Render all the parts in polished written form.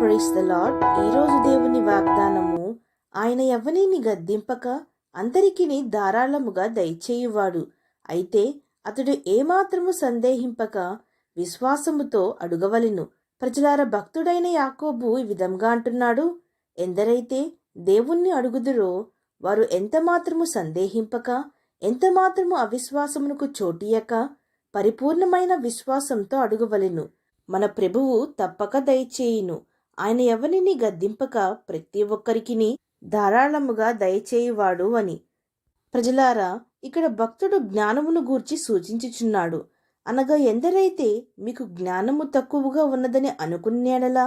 Praise the lord. ఈరోజు దేవుని వాగ్దానము, ఆయన ఎవ్వనిని గద్దింపక అందరికిని ధారాళముగా దయచేయువాడు. అయితే అతడు ఏమాత్రము సందేహింపక విశ్వాసముతో అడుగవలెను. ప్రజలార, భక్తుడైన యాకోబు ఈ విధంగా అంటున్నాడు, ఎందరైతే దేవుణ్ణి అడుగుదురో వారు ఎంతమాత్రము సందేహింపక ఎంతమాత్రము అవిశ్వాసమునకు చోటియక పరిపూర్ణమైన విశ్వాసంతో అడుగవలెను. మన ప్రభువు తప్పక దయచేయును. ఆయన ఎవరిని గద్దింపక ప్రతి ఒక్కరికిని ధారాళముగా దయచేయువాడు అని. ప్రజలారా, ఇక్కడ భక్తుడు జ్ఞానమును గూర్చి సూచించుచున్నాడు. అనగా ఎందరైతే మీకు జ్ఞానము తక్కువగా ఉన్నదని అనుకునేలా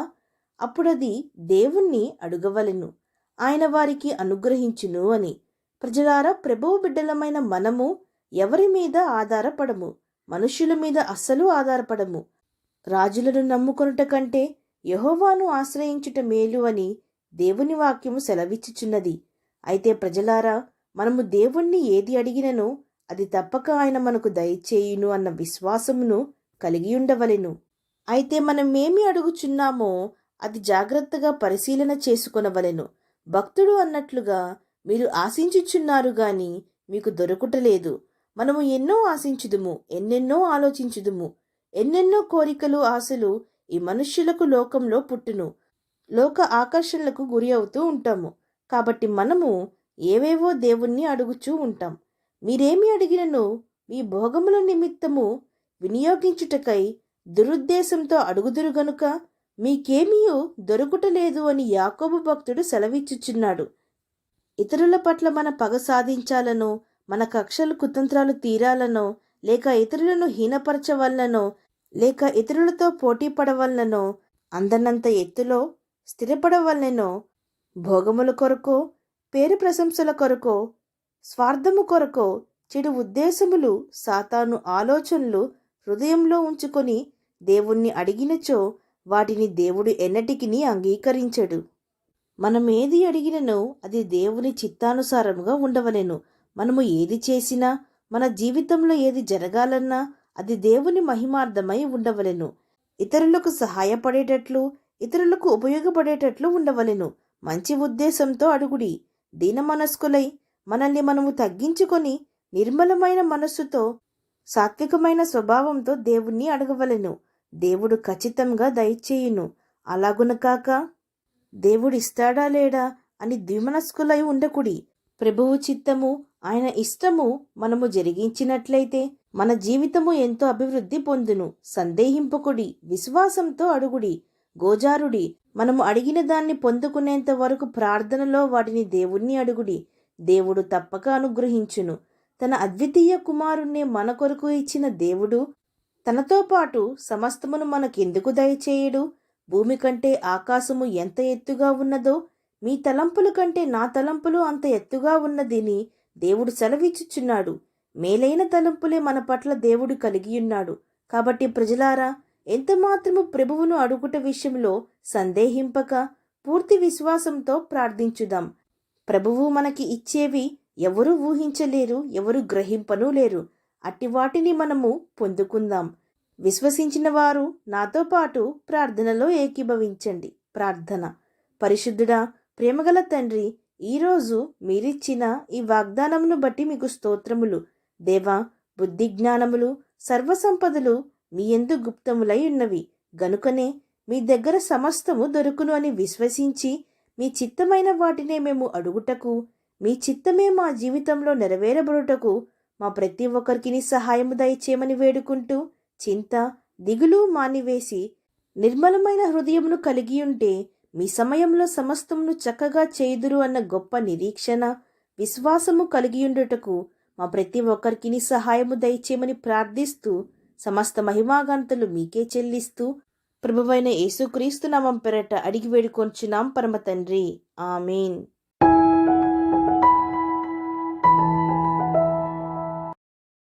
అప్పుడది దేవుణ్ణి అడుగవలెను, ఆయన వారికి అనుగ్రహించును అని. ప్రజలారా, ప్రభువు బిడ్డలమైన మనము ఎవరి మీద ఆధారపడము, మనుష్యుల మీద అస్సలు ఆధారపడము. రాజులను నమ్ముకొనుట కంటే యెహోవాను ఆశ్రయించుట మేలు అని దేవుని వాక్యము సెలవిచ్చుచున్నది. అయితే ప్రజలారా, మనము దేవుణ్ణి ఏది అడిగిననో అది తప్పక ఆయన మనకు దయచేయును అన్న విశ్వాసమును కలిగి ఉండవలెను. అయితే మనమేమి అడుగుచున్నామో అది జాగ్రత్తగా పరిశీలన చేసుకొనవలెను. భక్తుడు అన్నట్లుగా, మీరు ఆశించుచున్నారు గాని మీకు దొరకుటలేదు. మనము ఎన్నో ఆశించుదుము, ఎన్నెన్నో ఆలోచించుదుము, ఎన్నెన్నో కోరికలు ఆశలు ఈ మనుష్యులకు లోకంలో పుట్టును. లోక ఆకర్షణలకు గురి అవుతూ ఉంటాము. కాబట్టి మనము ఏవేవో దేవుణ్ణి అడుగుచూ ఉంటాం. మీరేమి అడిగినను మీ భోగముల నిమిత్తము వినియోగించుటకై దురుద్దేశంతో అడుగుదురు గనుక మీకేమీయూ దొరుకుటలేదు అని యాకోబు భక్తుడు సెలవిచ్చుచున్నాడు. ఇతరుల పట్ల మన పగ సాధించాలనో, మన కక్షలు కుతంత్రాలు తీరాలనో, లేక ఇతరులను హీనపరచవలనో, లేక ఇతరులతో పోటీ పడవలనో, అందనంత ఎత్తులో స్థిరపడవలనో, భోగముల కొరకో, పేరు ప్రశంసల కొరకో, స్వార్థము కొరకో, చెడు ఉద్దేశములు, సాతాను ఆలోచనలు హృదయంలో ఉంచుకొని దేవుణ్ణి అడిగినచో వాటిని దేవుడు ఎన్నటికిని అంగీకరించడు. మనం ఏది అడిగిననో అది దేవుని చిత్తానుసారముగా ఉండవలెను. మనము ఏది చేసినా, మన జీవితంలో ఏది జరగాలన్నా అది దేవుని మహిమార్థమై ఉండవలెను. ఇతరులకు సహాయపడేటట్లు, ఇతరులకు ఉపయోగపడేటట్లు ఉండవలెను. మంచి ఉద్దేశంతో అడుగుడి. దీన మనస్కులై మనల్ని మనము తగ్గించుకొని నిర్మలమైన మనస్సుతో, సాత్వికమైన స్వభావంతో దేవుణ్ణి అడగవలెను. దేవుడు ఖచ్చితంగా దయచేయును. అలాగున కాక దేవుడిస్తాడా లేడా అని ద్విమనస్కులై ఉండకుడి. ప్రభువు చిత్తము, ఆయన ఇష్టము మనము జరిగించినట్లయితే మన జీవితము ఎంతో అభివృద్ధి పొందును. సందేహింపకుడి, విశ్వాసంతో అడుగుడి, గోజారుడి. మనము అడిగిన దాన్ని పొందుకునేంత వరకు ప్రార్థనలో వాటిని దేవుణ్ణి అడుగుడి. దేవుడు తప్పక అనుగ్రహించును. తన అద్వితీయ కుమారుణ్ణి మన కొరకు ఇచ్చిన దేవుడు తనతో పాటు సమస్తమును మనకెందుకు దయచేయడు? భూమి కంటే ఆకాశము ఎంత ఎత్తుగా ఉన్నదో మీ తలంపుల కంటే నా తలంపులు అంత ఎత్తుగా ఉన్నదని దేవుడు సెలవిచ్చుచున్నాడు. మేలైన తలంపులే మన పట్ల దేవుడు కలిగియున్నాడు. కాబట్టి ప్రజలారా, ఎంతమాత్రము ప్రభువును అడుగుట విషయంలో సందేహింపక పూర్తి విశ్వాసంతో ప్రార్థించుదాం. ప్రభువు మనకి ఇచ్చేవి ఎవరూ ఊహించలేరు, ఎవరు గ్రహింపనూ లేరు. అట్టి వాటిని మనము పొందుకుందాం. విశ్వసించిన వారు నాతో పాటు ప్రార్థనలో ఏకీభవించండి. ప్రార్థన. పరిశుద్ధుడా, ప్రేమగల తండ్రి, ఈరోజు మీరిచ్చిన ఈ వాగ్దానమును బట్టి మీకు స్తోత్రములు. దేవా, బుద్ధి జ్ఞానములు సర్వసంపదలు మీ యందు గుప్తములై ఉన్నవి గనుకనే మీ దగ్గర సమస్తము దొరుకును అని విశ్వసించి మీ చిత్తమైన వాటినే మేము అడుగుటకు, మీ చిత్తమే మా జీవితంలో నెరవేరబడుటకు మా ప్రతి ఒక్కరికి సహాయము దయచేయమని వేడుకుంటూ, చింత దిగులు మానివేసి నిర్మలమైన హృదయమును కలిగి ఉంటే మీ సమయంలో సమస్తమును చక్కగా చేయుదురు అన్న గొప్ప నిరీక్షణ, విశ్వాసము కలిగియుండుటకు మా ప్రతి ఒక్కరికి సహాయము దయచేయమని ప్రార్థిస్తూ, సమస్త మహిమాగంతులు మీకే చెల్లిస్తూ, ప్రభువైన యేసుక్రీస్తు నామం పేరట అడిగి వేడుకొంచున్నాం పరమ తండ్రి. ఆమేన్.